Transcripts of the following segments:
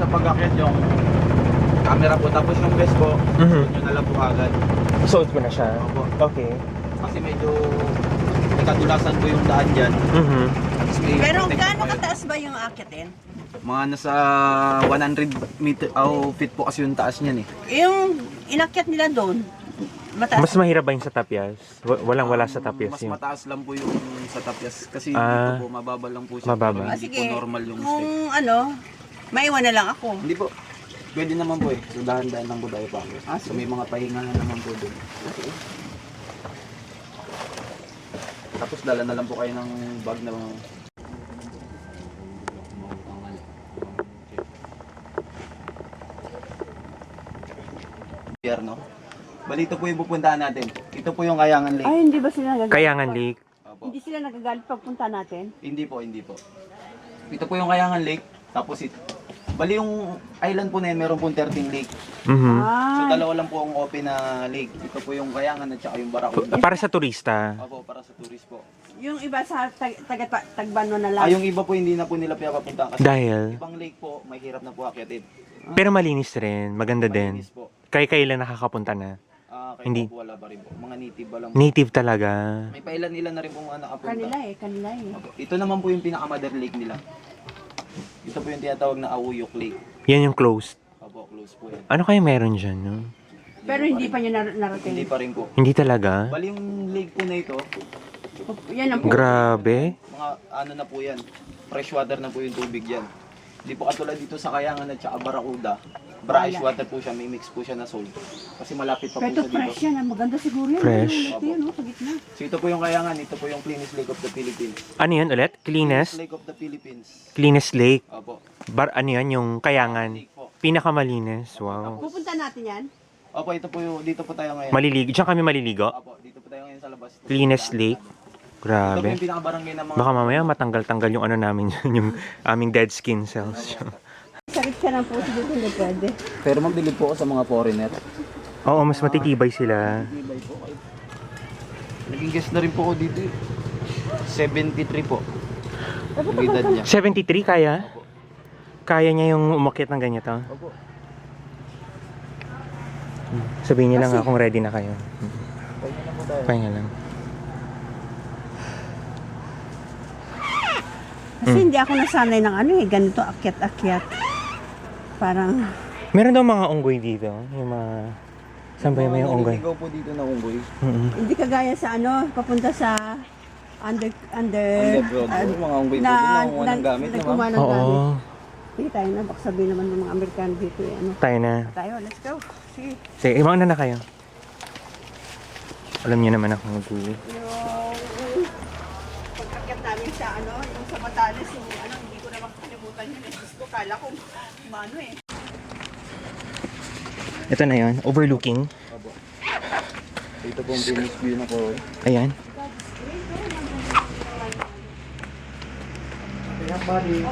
pag-akyat yung camera po, tapos yung best po, yun na lang po agad. Suot ko na siya? Opo. Okay. Kasi medyo may kadulasan po yung daan dyan. Pero gaano kataas ba yung aakyatin? Mga nasa 100 feet po kasi yung taas niyan eh. Yung inakyat nila doon, mataas. Mas mahirap ba yung sa Tapias? Walang-wala sa Tapias Mas yun. mataas lang po yung sa Tapias kasi dito po mababa lang po siya. Mababa. Pero hindi Sige, po normal yung kung step. ano, maiwan na lang ako. Hindi po. Pwede naman po eh. So dahan-dahan lang po tayo pa. So may mga pahingahan naman po doon. Okay. Tapos dala na lang po kayo ng bag na mga... no? Bali, ito po yung pupuntahan natin. Ito po yung Kayangan Lake. Ay, hindi ba sila nagagalit? Kayangan Lake. Opo. Hindi sila nagagalit pagpunta natin? Hindi po, hindi po. Ito po yung Kayangan Lake. Tapos ito. Bali yung island po na yun, meron pong 13 lake. So Ah, dalawa lang po ang open na lake. Ito po yung Kayangan at saka yung Barracuda. Para sa turista. Opo, para sa tourist po. yung iba sa Tagbano na lang. Yung iba po hindi na po nila pinapapunta kasi Dahil? ibang lake po, may hirap na po akyatin. Pero malinis rin. Maganda din. Malinis po. Kailan nakakapunta na? Kaya Hindi. po wala pa rin po. Mga native ba lang po. Native talaga. May pailan-ilan na rin po mga nakapunta. Kanila eh. Opo. Ito naman po yung pinaka-mother lake nila. Ito po yung tinatawag na Awuyok Lake. Yan yung closed. Opo, close po yan. Ano kaya meron dyan, no? Pero hindi pa niya Hindi narating. pa rin po. Hindi talaga? Bali yung lake po na ito, Yan ang Grabe. mga ano na po yan, freshwater na po yung tubig yan. Hindi po katulad dito sa Kayangan at saka Barracuda. Brackish water po siya, may mix po siya na salt. Kasi malapit pa po Pero siya fresh dito. yan, maganda siguro yan. Fresh. Ito yun, sa gitna. So ito po yung Kayangan, ito po yung cleanest lake of the Philippines. Ano yun ulit? Cleanest? Lake of the Philippines. Cleanest lake. Opo. Ano yan? Yung Kayangan. Lake po. Pinakamalinis. Wow. Pupunta natin yan? Opo, ito po yung, dito po tayo ngayon. Maliligo. Diyan kami maliligo? Opo, dito po tayo ngayon sa labas. Cleanest lake. Ito po Grabe. yung pinakabarangay ng mga... Baka mamaya matanggal-tanggal yung ano namin, yung aming dead skin cells. Sakit ka ng puso dito, hindi pwede. Pero magdilig po ako sa mga foreigner. Oo, mas matitibay sila. Ibay po kayo. Naging guest na rin po ako dito eh. 73 po. Yung edad niya. 73 kaya? Opo. Kaya niya yung umakyat ng ganito? Opo. Sabihin niyo lang kung ready na kayo. Pahinga na po tayo. Pahinga lang. Kasi hindi ako nasanay ng ano eh, ganito akyat-akyat. Parang, Meron daw mga unggoy dito. Yung mga... Saan ba yung may unggoy? Naliligaw po dito na unggoy. hindi kagaya sa ano, papunta sa Underground po, mga unggoy po din na kumuha ng gamit na nagkumuha ma'am. ng gamit. Oo. Sige tayo na, baka sabihin naman ng mga Amerikano dito eh, ano. Tayo na. Tayo, let's go. Sige. Sige, ibang na kayo. Alam niyo naman ako mag-uwi. Yung pagkakyat namin sa ano, yung sa Batanes, yung ano, hindi ko na makakalimutan yun. Diyos ko, kala ko, ano eh. Ito na yon, overlooking. Opo. Dito po ang finish view na po. Ayan.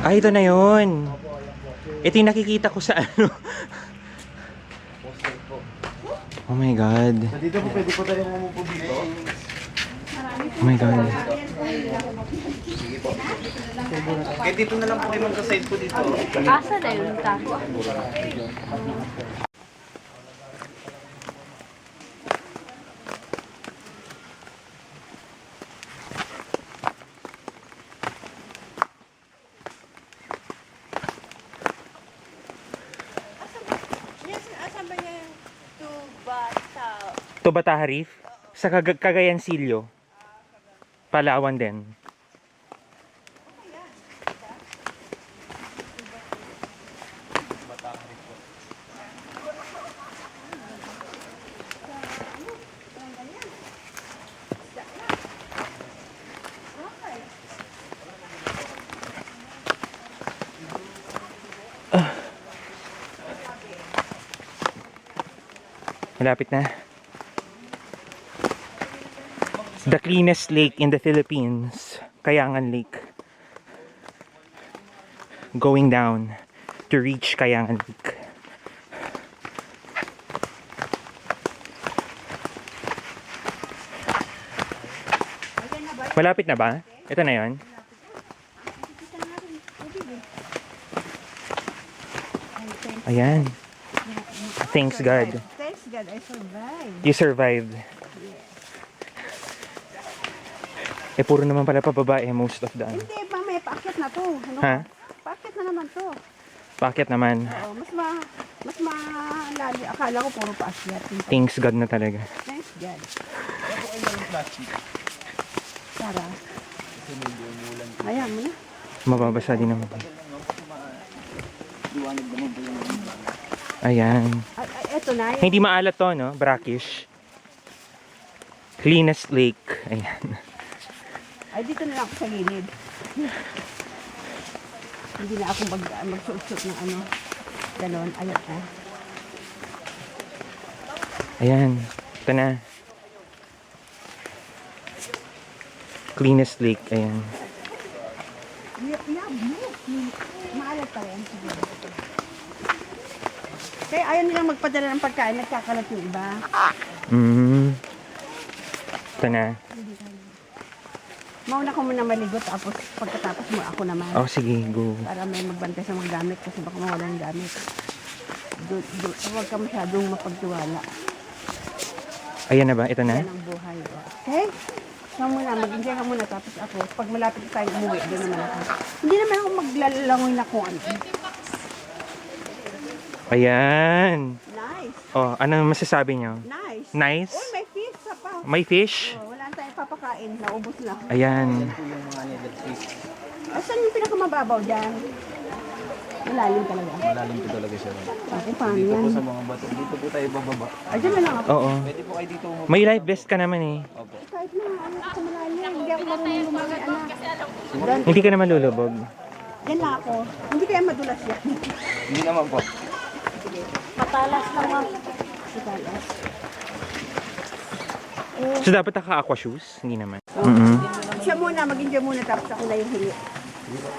Ito na yon. Ito yung nakikita ko sa ano. Oh my God. So dito po pwede po tayo umupo dito. Oh my God. Sige po. Kaya dito na lang po kayo magka-side po dito. Asa na yun ta? Yes, asan ba niya yung Tubata? Tubata Reef. Sa Cagayan Silio. Palawan din. Malapit na. The cleanest lake in the Philippines, Kayangan Lake. Going down to reach Kayangan Lake. Malapit na ba? Ito na yon. Ayan. Thanks God. Thanks God, I survived. You survived. Eh, puro naman pala pababae most of the ano. Hindi, mamaya paakyat na to. Ano? Ha? Paakyat na naman to. Bakit naman? Oo, mas malali. Akala ko puro paakyat. Thanks God na talaga. Thanks God. Ako ay yung plastic. Tara. Kasi medyo umulan. Ayan mo na. Mababasa din naman. Liwanag naman po yung Ayan. Ay, eto na. Hindi maalat to, no? Brackish. Cleanest lake. Ayan. Ay, dito na lang ako sa gilid. Hindi na ako magsuot-suot ng ano. Ganon. Ayan ah. Ayan. Ito na. Cleanest lake. Ayan. Yeah, maalat pa rin. Kaya ayaw nilang magpadala ng pagkain. Nagkakalat yung iba. Ito na. Mauna ko muna maligo tapos pagkatapos mo ako naman. Oh, sige. Go. Para may magbantay sa mga gamit kasi baka mawala ng gamit. Huwag ka masyadong mapagtiwala. Ayan na ba? Ito na? Yan ang buhay. Okay? Ikaw muna, mag-enjoy ka muna tapos ako. Pag malapit tayo umuwi, doon naman ako. Hindi naman ako maglalangoy na kung ano. Ayan. Nice. Oh, anong masasabi nyo? Nice. Nice? Uy, may fish sa pa. May fish? Oh, wala tayong papakain. Naubos na. Ayan. Yan po yung mga needle fish. Asan yung pinakamababaw dyan? Malalim talaga. Malalim po talaga siya. Ako, paano Dito yan? po sa mga bato. Dito po tayo bababa. Ay, dyan na lang ako. Oo. Pwede po kayo dito umabot. May life vest ka naman eh. Opo. Kahit na, ano ako malalim. Hindi ako marunong lumangoy, anak. Hindi ka naman lulubog. Yan lang ako. Hindi kaya madulas yan. Hindi naman po. Sige. Matalas lang ako. Matalas. So, dapat naka-aqua shoes? Hindi naman. Siya muna, mag-enjoy muna tapos ako na yung huli.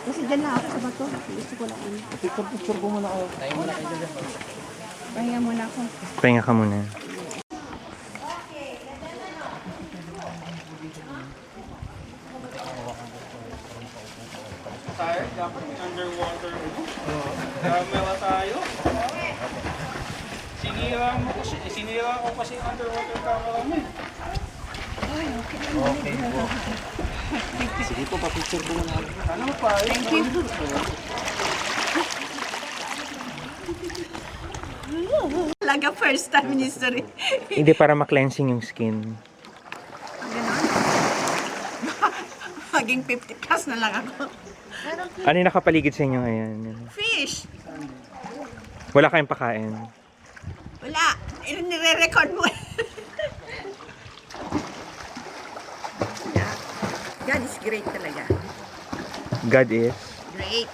Kasi dyan lang ako sa bato. Gusto ko lang ano. Picture po muna kayo. Tayo muna kayo dyan. Pahinga muna ako. Pahinga ka muna. Tayo, dapat may underwater. Kamera tayo. Sinira ko kasi underwater camera mo. Okay po. Sige po, pa-picture po muna. Ano pa? Thank you. Talaga first time in history. Hindi, para ma-cleansing yung skin. Ganon. Maging 50 plus na lang ako. Ano yung nakapaligid sa inyo ngayon? Fish! Wala kayong pakain. Wala. Nire-record mo. God is great talaga. God is? Great.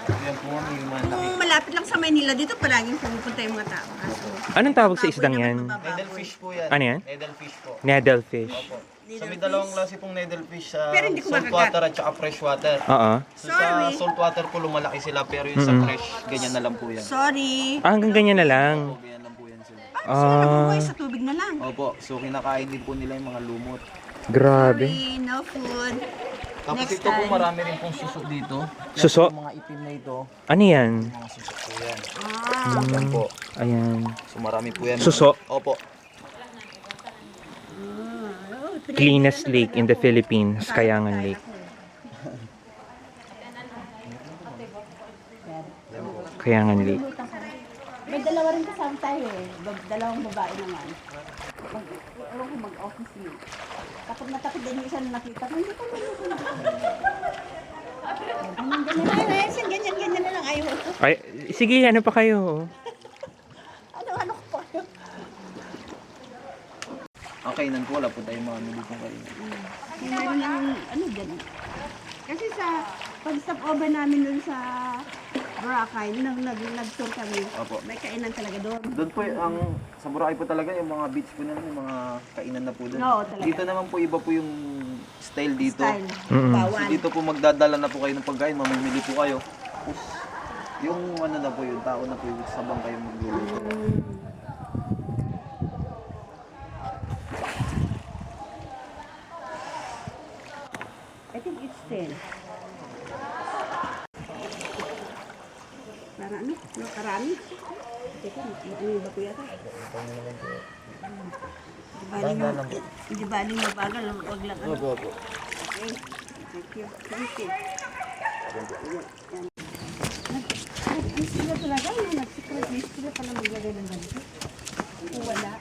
Yan po yung mga laki. Kung malapit lang sa Maynila, dito palaging pumupunta yung mga tao. Kaso, Anong tawag sa baboy isdang naman yan? mabababoy. Needlefish po yan. Ano yan? Needlefish po. Needlefish. Opo. So may dalawang klase pong needlefish sa Pero hindi ko saltwater at saka freshwater. Oo. So sa Sorry. saltwater po lumalaki sila pero yung sa fresh, ganyan na lang po yan. Sorry. Ah, hanggang ganyan na lang. So, ganyan lang po yan sila. So, nabubuhay sa tubig na lang. Opo, so kinakain din po nila yung mga lumot. Grabe. Sorry, no food. Tapos Next ito po time. marami rin pong suso dito. Yan Suso? po, mga itim na ito, Ano yan? mga suso po yan. Ah, Yan po. Ayan. So marami po yan. Suso? Opo. Cleanest lake in the Philippines, Kayangan Lake. Kayangan Lake. may dalawa rin kasama tayo eh. Dalawang babae naman. Ewan ko mag-office yun. Takot na takot din yung isa na nakita ko. Hindi ko ganyan na lang. Ayaw. Ay, sige, ano pa kayo? Ano ko pa. Okay, nan po wala po tayong mga nili pong kain. Meron lang ano dyan. Kasi pag stop over namin dun sa Boracay, nag-tour kami. Opo. May kainan talaga doon. Doon po ang sa Boracay po talaga yung mga beach po naman, yung mga kainan na po doon. Oo, talaga. Dito naman po iba po yung style dito. Style. Mm-mm. So Bawan. dito po magdadala na po kayo ng pagkain, mamimili po kayo. Tapos, yung ano na po yung tao na po yung sabang kayo magluluto. I think it's 10. Para ano? Karami. Teka, ano ba po yata? Hindi baling mabagal, wag lang ano. Opo. Okay. Thank you. Thank you. Ano sila talaga? Nag-secret list sila pala maglagay ng ganito. Kung wala.